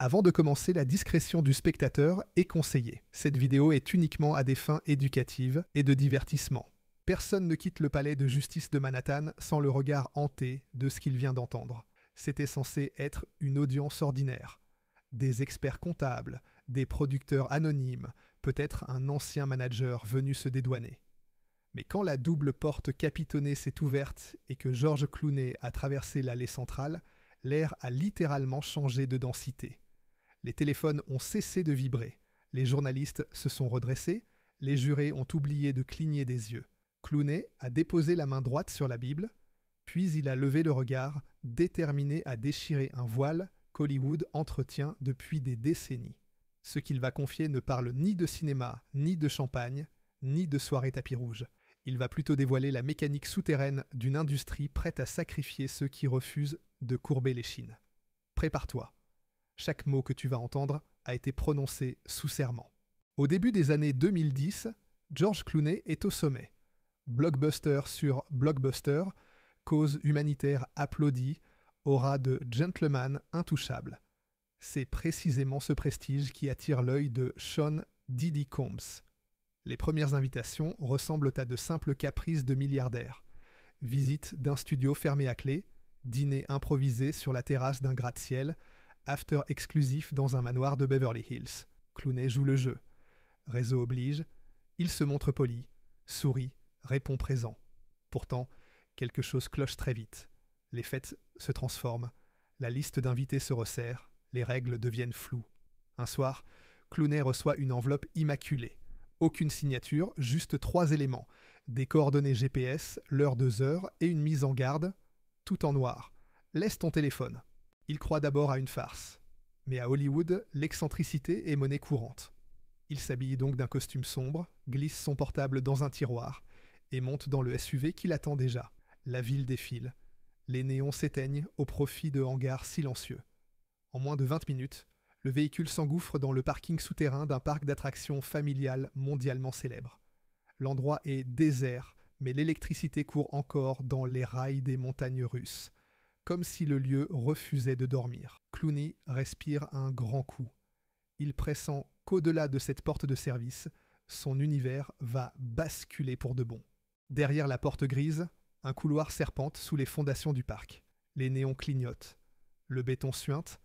Avant de commencer, la discrétion du spectateur est conseillée. Cette vidéo est uniquement à des fins éducatives et de divertissement. Personne ne quitte le palais de justice de Manhattan sans le regard hanté de ce qu'il vient d'entendre. C'était censé être une audience ordinaire. Des experts comptables, des producteurs anonymes, peut-être un ancien manager venu se dédouaner. Mais quand la double porte capitonnée s'est ouverte et que George Clooney a traversé l'allée centrale, l'air a littéralement changé de densité. Les téléphones ont cessé de vibrer, les journalistes se sont redressés, les jurés ont oublié de cligner des yeux. Clooney a déposé la main droite sur la Bible, puis il a levé le regard, déterminé à déchirer un voile qu'Hollywood entretient depuis des décennies. Ce qu'il va confier ne parle ni de cinéma, ni de champagne, ni de soirée tapis rouge. Il va plutôt dévoiler la mécanique souterraine d'une industrie prête à sacrifier ceux qui refusent de courber l'échine. Prépare-toi. Chaque mot que tu vas entendre a été prononcé sous serment. Au début des années 2010, George Clooney est au sommet. Blockbuster sur blockbuster, cause humanitaire applaudie, aura de gentleman intouchable. C'est précisément ce prestige qui attire l'œil de Sean Diddy Combs. Les premières invitations ressemblent à de simples caprices de milliardaires. Visite d'un studio fermé à clé, dîner improvisé sur la terrasse d'un gratte-ciel, after exclusif dans un manoir de Beverly Hills. Clooney joue le jeu. Réseau oblige, il se montre poli, sourit, répond présent. Pourtant, quelque chose cloche très vite. Les fêtes se transforment, la liste d'invités se resserre, les règles deviennent floues. Un soir, Clooney reçoit une enveloppe immaculée. Aucune signature, juste 3 éléments. Des coordonnées GPS, l'heure de heures et une mise en garde, tout en noir. Laisse ton téléphone. Il croit d'abord à une farce. Mais à Hollywood, l'excentricité est monnaie courante. Il s'habille donc d'un costume sombre, glisse son portable dans un tiroir et monte dans le SUV qui l'attend déjà. La ville défile. Les néons s'éteignent au profit de hangars silencieux. En moins de 20 minutes, le véhicule s'engouffre dans le parking souterrain d'un parc d'attractions familial mondialement célèbre. L'endroit est désert, mais l'électricité court encore dans les rails des montagnes russes, comme si le lieu refusait de dormir. Clooney respire un grand coup. Il pressent qu'au-delà de cette porte de service, son univers va basculer pour de bon. Derrière la porte grise, un couloir serpente sous les fondations du parc. Les néons clignotent, le béton suinte,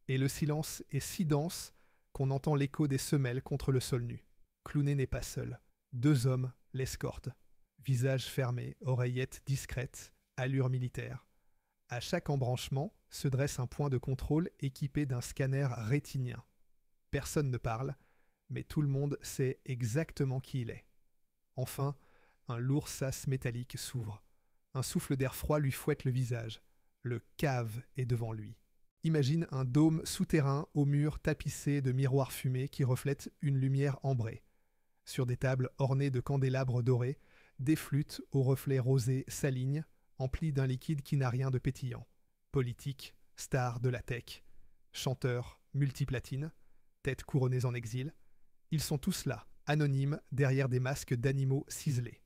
et le silence est si dense qu'on entend l'écho des semelles contre le sol nu. Clooney n'est pas seul. 2 hommes l'escortent. Visage fermé, oreillettes discrètes, allure militaire. À chaque embranchement se dresse un point de contrôle équipé d'un scanner rétinien. Personne ne parle, mais tout le monde sait exactement qui il est. Enfin, un lourd sas métallique s'ouvre. Un souffle d'air froid lui fouette le visage. Le cave est devant lui. Imagine un dôme souterrain aux murs tapissés de miroirs fumés qui reflètent une lumière ambrée. Sur des tables ornées de candélabres dorés, des flûtes aux reflets rosés s'alignent, emplies d'un liquide qui n'a rien de pétillant. Politiques, stars de la tech, chanteurs, multiplatines, têtes couronnées en exil, ils sont tous là, anonymes, derrière des masques d'animaux ciselés.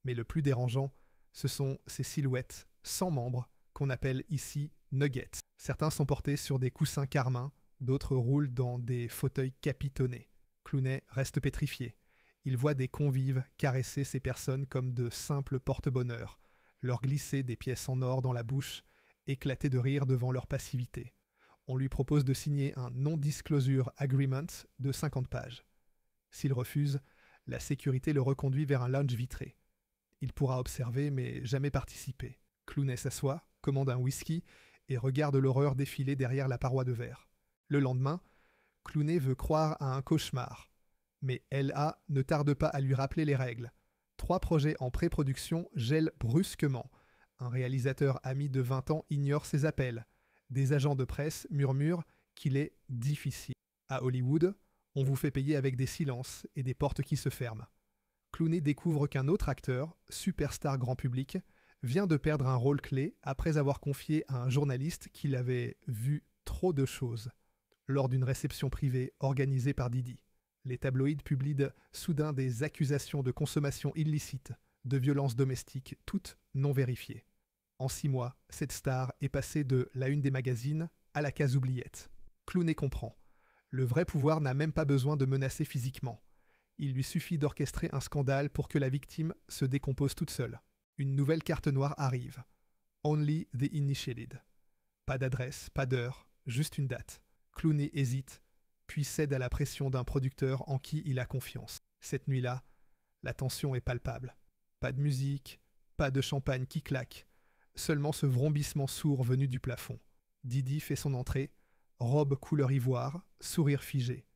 Mais le plus dérangeant, ce sont ces silhouettes sans membres qu'on appelle ici nuggets. Certains sont portés sur des coussins carmins, d'autres roulent dans des fauteuils capitonnés. Clooney reste pétrifié. Il voit des convives caresser ces personnes comme de simples porte-bonheur, leur glisser des pièces en or dans la bouche, éclater de rire devant leur passivité. On lui propose de signer un non-disclosure agreement de 50 pages. S'il refuse, la sécurité le reconduit vers un lounge vitré. Il pourra observer mais jamais participer. Clooney s'assoit, commande un whisky et regarde l'horreur défiler derrière la paroi de verre. Le lendemain, Clooney veut croire à un cauchemar. Mais L.A. ne tarde pas à lui rappeler les règles. 3 projets en pré-production gèlent brusquement. Un réalisateur ami de 20 ans ignore ses appels. Des agents de presse murmurent qu'il est difficile. À Hollywood, on vous fait payer avec des silences et des portes qui se ferment. Clooney découvre qu'un autre acteur, superstar grand public, vient de perdre un rôle clé après avoir confié à un journaliste qu'il avait vu trop de choses lors d'une réception privée organisée par Diddy. Les tabloïds publient soudain des accusations de consommation illicite, de violences domestiques, toutes non vérifiées. En 6 mois, cette star est passée de la une des magazines à la case oubliette. Clooney comprend. Le vrai pouvoir n'a même pas besoin de menacer physiquement. Il lui suffit d'orchestrer un scandale pour que la victime se décompose toute seule. Une nouvelle carte noire arrive. Only the initiated. Pas d'adresse, pas d'heure, juste une date. Clooney hésite, puis cède à la pression d'un producteur en qui il a confiance. Cette nuit-là, la tension est palpable. Pas de musique, pas de champagne qui claque, seulement ce vrombissement sourd venu du plafond. Didi fait son entrée, robe couleur ivoire, sourire figé.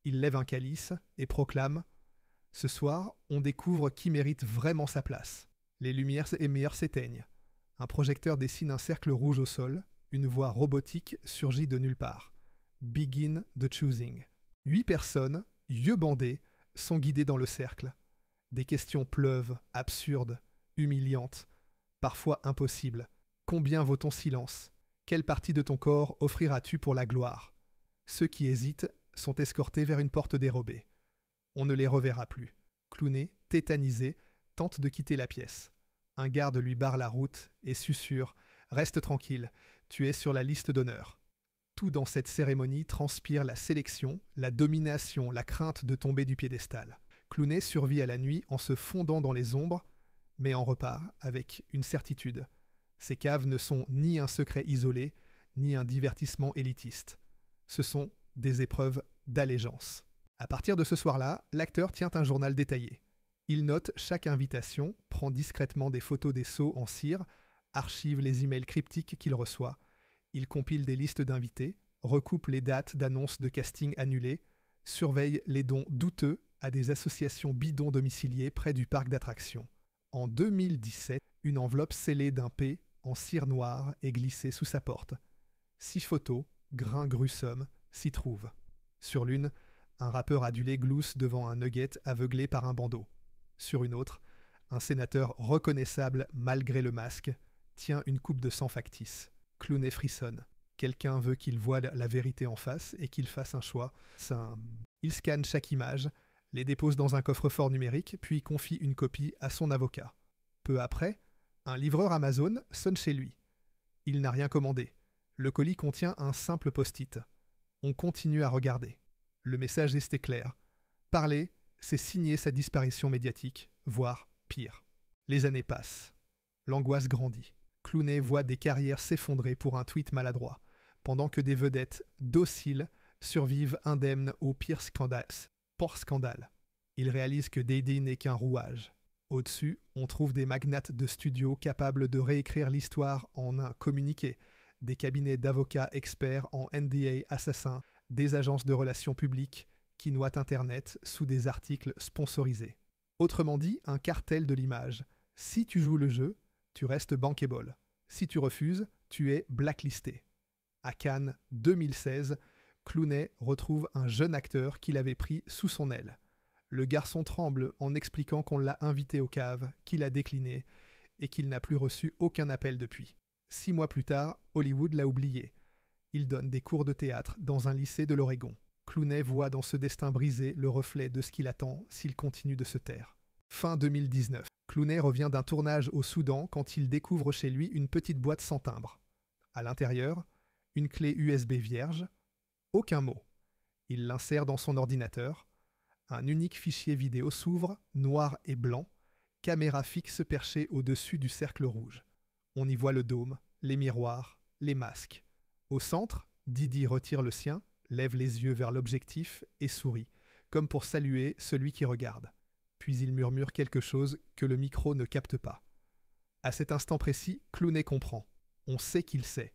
Il lève un calice et proclame « Ce soir, on découvre qui mérite vraiment sa place ». Les lumières émeilleures s'éteignent. Un projecteur dessine un cercle rouge au sol, une voix robotique surgit de nulle part. Begin the choosing. 8 personnes, yeux bandés, sont guidées dans le cercle. Des questions pleuvent, absurdes, humiliantes, parfois impossibles. Combien vaut ton silence? Quelle partie de ton corps offriras-tu pour la gloire? Ceux qui hésitent sont escortés vers une porte dérobée. On ne les reverra plus. Clooney, tétanisé, tente de quitter la pièce. Un garde lui barre la route et susurre « Reste tranquille, tu es sur la liste d'honneur ». Tout dans cette cérémonie transpire la sélection, la domination, la crainte de tomber du piédestal. Clooney survit à la nuit en se fondant dans les ombres, mais en repart avec une certitude. Ces caves ne sont ni un secret isolé, ni un divertissement élitiste. Ce sont des épreuves d'allégeance. À partir de ce soir-là, l'acteur tient un journal détaillé. Il note chaque invitation, prend discrètement des photos des sceaux en cire, archive les emails cryptiques qu'il reçoit. Il compile des listes d'invités, recoupe les dates d'annonces de casting annulées, surveille les dons douteux à des associations bidons domiciliées près du parc d'attractions. En 2017, une enveloppe scellée d'un P en cire noire est glissée sous sa porte. 6 photos, grains gruesome, s'y trouvent. Sur l'une, un rappeur adulé glousse devant un nugget aveuglé par un bandeau. Sur une autre, un sénateur reconnaissable malgré le masque tient une coupe de sang factice. Clooney frissonne. Quelqu'un veut qu'il voie la vérité en face et qu'il fasse un choix. Il scanne chaque image, les dépose dans un coffre-fort numérique, puis confie une copie à son avocat. Peu après, un livreur Amazon sonne chez lui. Il n'a rien commandé. Le colis contient un simple post-it. On continue à regarder. Le message restait clair. Parler, c'est signer sa disparition médiatique, voire pire. Les années passent. L'angoisse grandit. Clooney voit des carrières s'effondrer pour un tweet maladroit, pendant que des vedettes dociles survivent indemnes aux pires scandales. Il réalise que Didi n'est qu'un rouage. Au-dessus, on trouve des magnates de studios capables de réécrire l'histoire en un communiqué, des cabinets d'avocats experts en NDA assassins, des agences de relations publiques qui noient Internet sous des articles sponsorisés. Autrement dit, un cartel de l'image. Si tu joues le jeu, tu restes bankable. Si tu refuses, tu es blacklisté. À Cannes 2016, Clooney retrouve un jeune acteur qu'il avait pris sous son aile. Le garçon tremble en expliquant qu'on l'a invité aux caves, qu'il a décliné et qu'il n'a plus reçu aucun appel depuis. 6 mois plus tard, Hollywood l'a oublié. Il donne des cours de théâtre dans un lycée de l'Oregon. Clooney voit dans ce destin brisé le reflet de ce qu'il attend s'il continue de se taire. Fin 2019. Clooney revient d'un tournage au Soudan quand il découvre chez lui une petite boîte sans timbre. À l'intérieur, une clé USB vierge, aucun mot. Il l'insère dans son ordinateur. Un unique fichier vidéo s'ouvre, noir et blanc, caméra fixe perchée au-dessus du cercle rouge. On y voit le dôme, les miroirs, les masques. Au centre, Didi retire le sien, lève les yeux vers l'objectif et sourit, comme pour saluer celui qui regarde. Puis il murmure quelque chose que le micro ne capte pas. À cet instant précis, Clooney comprend. On sait qu'il sait.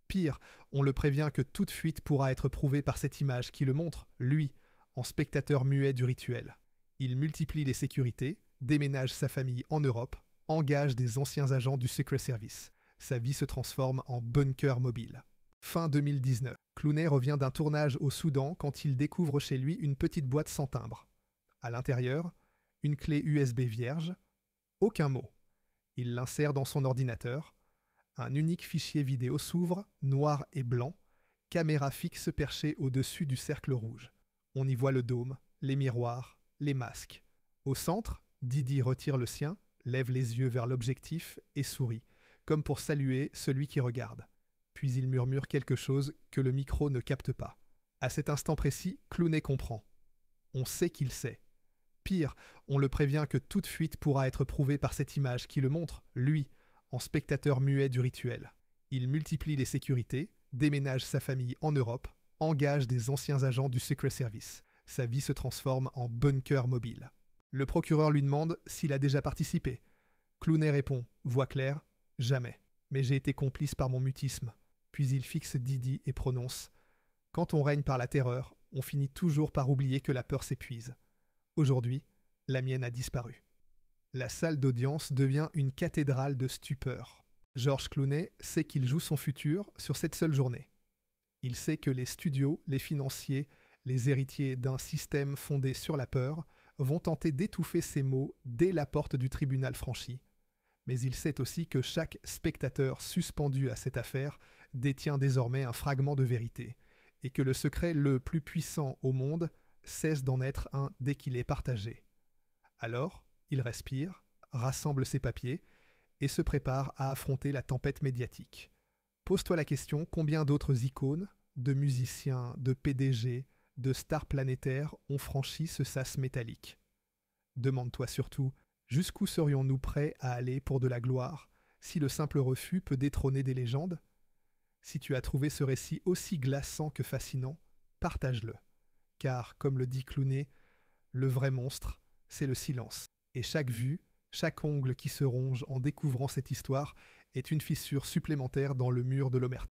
Pire, on le prévient que toute fuite pourra être prouvée par cette image qui le montre, lui, en spectateur muet du rituel. Il multiplie les sécurités, déménage sa famille en Europe, engage des anciens agents du Secret Service. Sa vie se transforme en bunker mobile. Fin 2019. Clooney revient d'un tournage au Soudan quand il découvre chez lui une petite boîte sans timbre. À l'intérieur, une clé USB vierge, aucun mot. Il l'insère dans son ordinateur. Un unique fichier vidéo s'ouvre, noir et blanc, caméra fixe perchée au-dessus du cercle rouge. On y voit le dôme, les miroirs, les masques. Au centre, Didi retire le sien, lève les yeux vers l'objectif et sourit, comme pour saluer celui qui regarde. Puis il murmure quelque chose que le micro ne capte pas. À cet instant précis, Clooney comprend. On sait qu'il sait. Pire, on le prévient que toute fuite pourra être prouvée par cette image qui le montre, lui, en spectateur muet du rituel. Il multiplie les sécurités, déménage sa famille en Europe, engage des anciens agents du Secret Service. Sa vie se transforme en bunker mobile. Le procureur lui demande s'il a déjà participé. Clooney répond, voix claire, jamais. Mais j'ai été complice par mon mutisme. Puis il fixe Didi et prononce « Quand on règne par la terreur, on finit toujours par oublier que la peur s'épuise. Aujourd'hui, la mienne a disparu. » La salle d'audience devient une cathédrale de stupeur. George Clooney sait qu'il joue son futur sur cette seule journée. Il sait que les studios, les financiers, les héritiers d'un système fondé sur la peur vont tenter d'étouffer ses mots dès la porte du tribunal franchie. Mais il sait aussi que chaque spectateur suspendu à cette affaire détient désormais un fragment de vérité, et que le secret le plus puissant au monde cesse d'en être un dès qu'il est partagé. Alors, il respire, rassemble ses papiers, et se prépare à affronter la tempête médiatique. Pose-toi la question, combien d'autres icônes, de musiciens, de PDG, de stars planétaires ont franchi ce sas métallique? Demande-toi surtout, jusqu'où serions-nous prêts à aller pour de la gloire, si le simple refus peut détrôner des légendes? Si tu as trouvé ce récit aussi glaçant que fascinant, partage-le. Car, comme le dit Clooney, le vrai monstre, c'est le silence. Et chaque vue, chaque ongle qui se ronge en découvrant cette histoire est une fissure supplémentaire dans le mur de l'omerta.